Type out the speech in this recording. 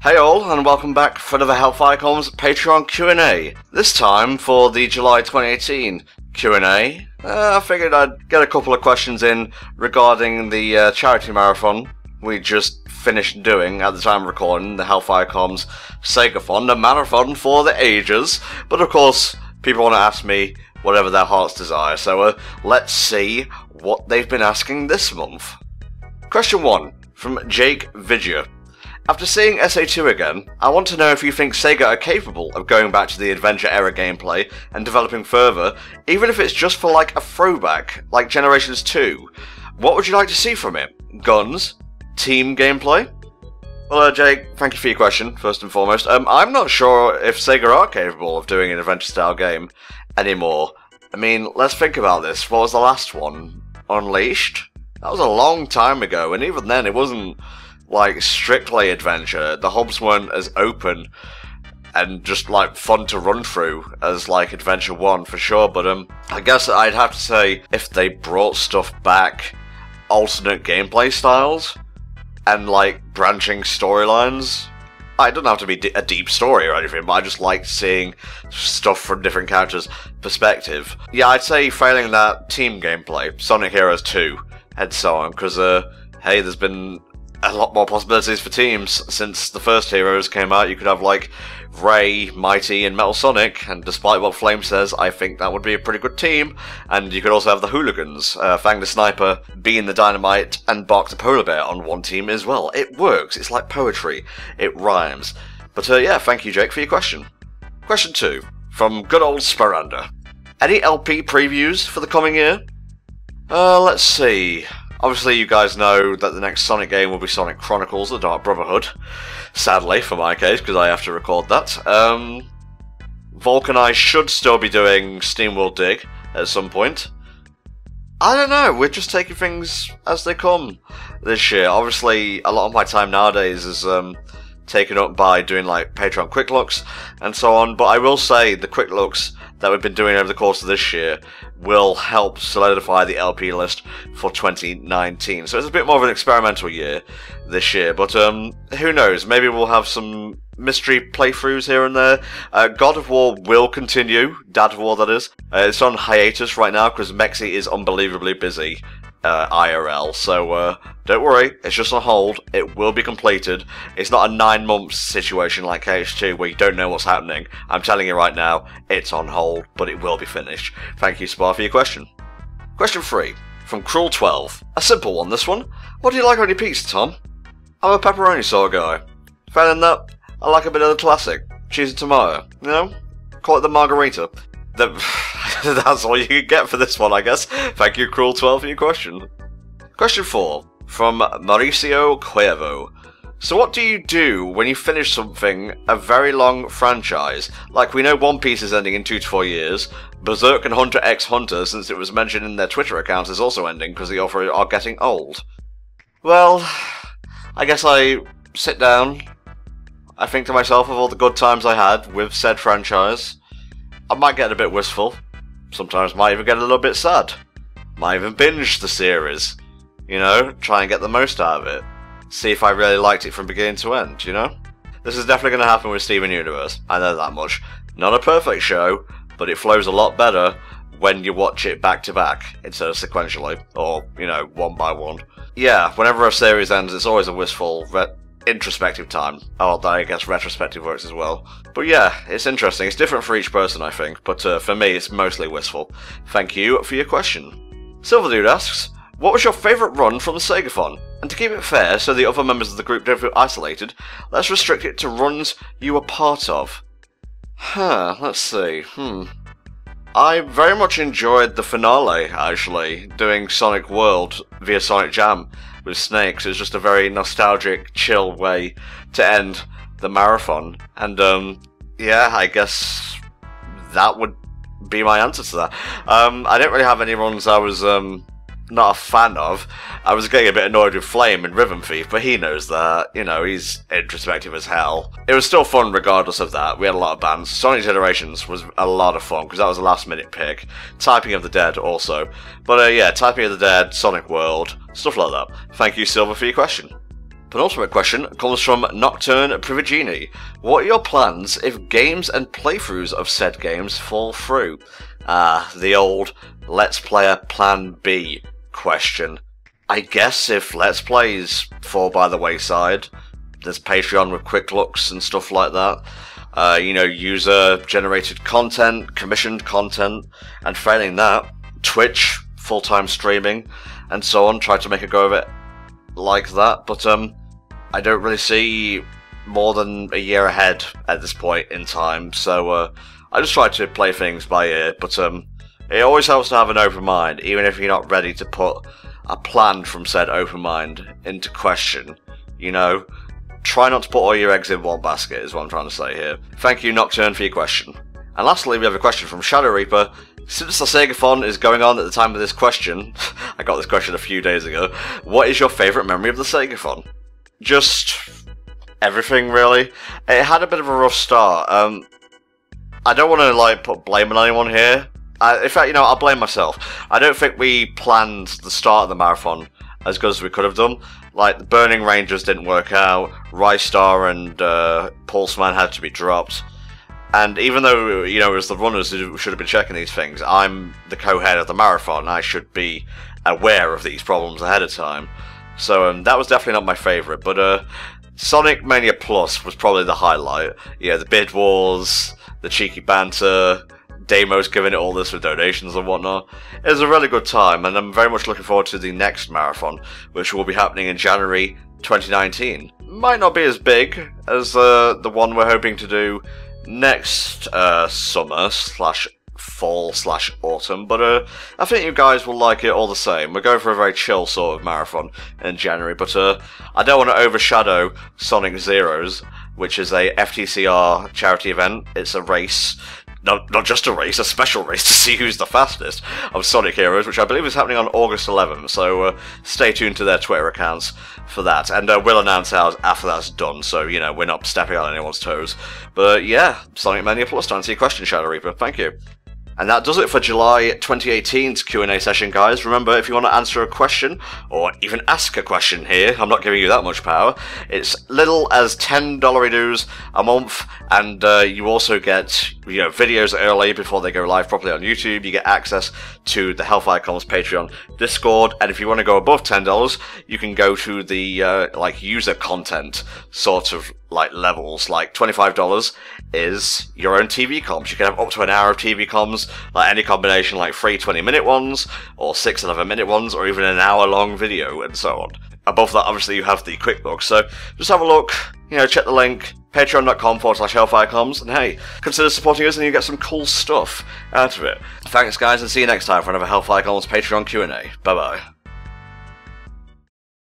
Hey all, and welcome back for another HellfireComms Patreon Q&A. This time for the July 2018 Q&A. I figured I'd get a couple of questions in regarding the charity marathon we just finished doing at the time of recording, the HellfireComms Segathon, the marathon for the ages. But of course, people want to ask me whatever their heart's desire, so let's see what they've been asking this month. Question 1 from Jake Vidya. After seeing SA2 again, I want to know if you think Sega are capable of going back to the adventure era gameplay and developing further, even if it's just for like a throwback, like Generations 2. What would you like to see from it? Guns? Team gameplay? Well, Jake, thank you for your question, first and foremost. I'm not sure if Sega are capable of doing an adventure-style game anymore. I mean, let's think about this. What was the last one? Unleashed? That was a long time ago, and even then it wasn't like strictly adventure. The hubs weren't as open and just like fun to run through as like Adventure 1 for sure, but I guess I'd have to say if they brought stuff back, alternate gameplay styles and like branching storylines. It doesn't have to be a deep story or anything, but I just like seeing stuff from different characters' perspective. Yeah, I'd say failing that team gameplay, Sonic Heroes 2 and so on, because hey, there's been a lot more possibilities for teams since the first Heroes came out. You could have like Ray, Mighty, and Metal Sonic, and despite what Flame says, I think that would be a pretty good team. And you could also have the Hooligans, Fang the Sniper, Bean the Dynamite, and Bark the Polar Bear on one team as well. It works, it's like poetry, it rhymes. But yeah, thank you Jake for your question. Question 2, from good old Sparanda. Any LP previews for the coming year? Let's see. Obviously, you guys know that the next Sonic game will be Sonic Chronicles: The Dark Brotherhood. Sadly, for my case, because I have to record that. Volk and I should still be doing SteamWorld Dig at some point. I don't know, we're just taking things as they come this year. Obviously, a lot of my time nowadays is taken up by doing like Patreon quick looks and so on, but I will say the quick looks that we've been doing over the course of this year will help solidify the LP list for 2019. So it's a bit more of an experimental year this year, but who knows, maybe we'll have some mystery playthroughs here and there. God of War will continue, Dad of War that is. It's on hiatus right now because Mexi is unbelievably busy IRL, so don't worry, it's just on hold. It will be completed. It's not a 9 months situation like KH2 where you don't know what's happening. I'm telling you right now, it's on hold, but it will be finished. Thank you, Spar, for your question. Question 3, from Cruel12. A simple one, this one. What do you like on your pizza, Tom? I'm a pepperoni sort of guy. Failing that, I like a bit of the classic. Cheese and tomato, you know? Call it the margarita. That's all you can get for this one, I guess. Thank you, Cruel12, for your question. Question 4, from Mauricio Cuervo. So what do you do when you finish something, a very long franchise? Like, we know One Piece is ending in 2 to 4 years, Berserk and Hunter x Hunter, since it was mentioned in their Twitter accounts, is also ending because the author are getting old. Well, I guess I sit down, I think to myself of all the good times I had with said franchise. I might get a bit wistful, sometimes might even get a little bit sad, might even binge the series, you know, try and get the most out of it, see if I really liked it from beginning to end, you know? This is definitely going to happen with Steven Universe, I know that much. Not a perfect show, but it flows a lot better when you watch it back to back, instead of sequentially, or, you know, one by one. Yeah, whenever a series ends, it's always a wistful, introspective time. Oh, I guess retrospective works as well. But yeah, it's interesting. It's different for each person, I think, but for me, it's mostly wistful. Thank you for your question. Silverdude asks, what was your favourite run from the Segathon? And to keep it fair, so the other members of the group don't feel isolated, let's restrict it to runs you were part of. Let's see, I very much enjoyed the finale, actually, doing Sonic World via Sonic Jam with Snakes. It was just a very nostalgic, chill way to end the marathon. And, yeah, I guess that would be my answer to that. I didn't really have any runs I was, not a fan of. I was getting a bit annoyed with Flame and Rhythm Thief, but he knows that, you know, he's introspective as hell. It was still fun regardless of that. We had a lot of bands. Sonic Generations was a lot of fun, because that was a last minute pick. Typing of the Dead also. But yeah, Typing of the Dead, Sonic World, stuff like that. Thank you, Silver, for your question. Penultimate question comes from Nocturne Privigini. What are your plans if games and playthroughs of said games fall through? The old Let's Player Plan B question. I guess if Let's Plays fall by the wayside, there's Patreon with quick looks and stuff like that. User-generated content, commissioned content, and failing that, Twitch, full-time streaming, and so on. Try to make a go of it like that, but I don't really see more than a year ahead at this point in time, so I just try to play things by ear, but it always helps to have an open mind, even if you're not ready to put a plan from said open mind into question. Try not to put all your eggs in one basket, is what I'm trying to say here. Thank you, Nocturne, for your question. And lastly, we have a question from Shadow Reaper. Since the Segathon is going on at the time of this question, I got this question a few days ago, what is your favourite memory of the Segathon? Just everything, really. It had a bit of a rough start. I don't want to put blame on anyone here. In fact, I'll blame myself. I don't think we planned the start of the marathon as good as we could have done. The Burning Rangers didn't work out, Rystar and Pulseman had to be dropped. And even though, it was the runners who should have been checking these things, I'm the co-head of the marathon, I should be aware of these problems ahead of time. So that was definitely not my favourite, but Sonic Mania Plus was probably the highlight. The bid wars, the cheeky banter, Deimos giving it all this with donations and whatnot. It was a really good time, and I'm very much looking forward to the next marathon, which will be happening in January 2019. Might not be as big as the one we're hoping to do next summer/fall/autumn, but I think you guys will like it all the same. We're going for a very chill sort of marathon in January, but I don't want to overshadow Sonic Zeros, which is a FTCR charity event. It's a race. Not just a race, a special race to see who's the fastest of Sonic Heroes, which I believe is happening on August 11th, so stay tuned to their Twitter accounts for that, and we'll announce ours after that's done, so, we're not stepping on anyone's toes. But yeah, Sonic Mania Plus, to answer your question, Shadow Reaper, thank you. And that does it for July 2018's Q&A session, guys. Remember, if you want to answer a question, or even ask a question here, I'm not giving you that much power, it's little as $10 dues a month, and you also get, videos early before they go live properly on YouTube. You get access to the HellfireComms Patreon Discord, and if you want to go above $10, you can go to the, user content sort of, levels. $25 is your own TV comms. You can have up to an hour of TV comms, any combination, 3 20-minute ones, or 6 11-minute ones, or even an hour-long video, and so on. Above that, obviously, you have the quick look, so just have a look, check the link, patreon.com/HellfireComms, and hey, consider supporting us and you get some cool stuff out of it. Thanks, guys, and see you next time for another HellfireComms Patreon Q&A. Bye-bye.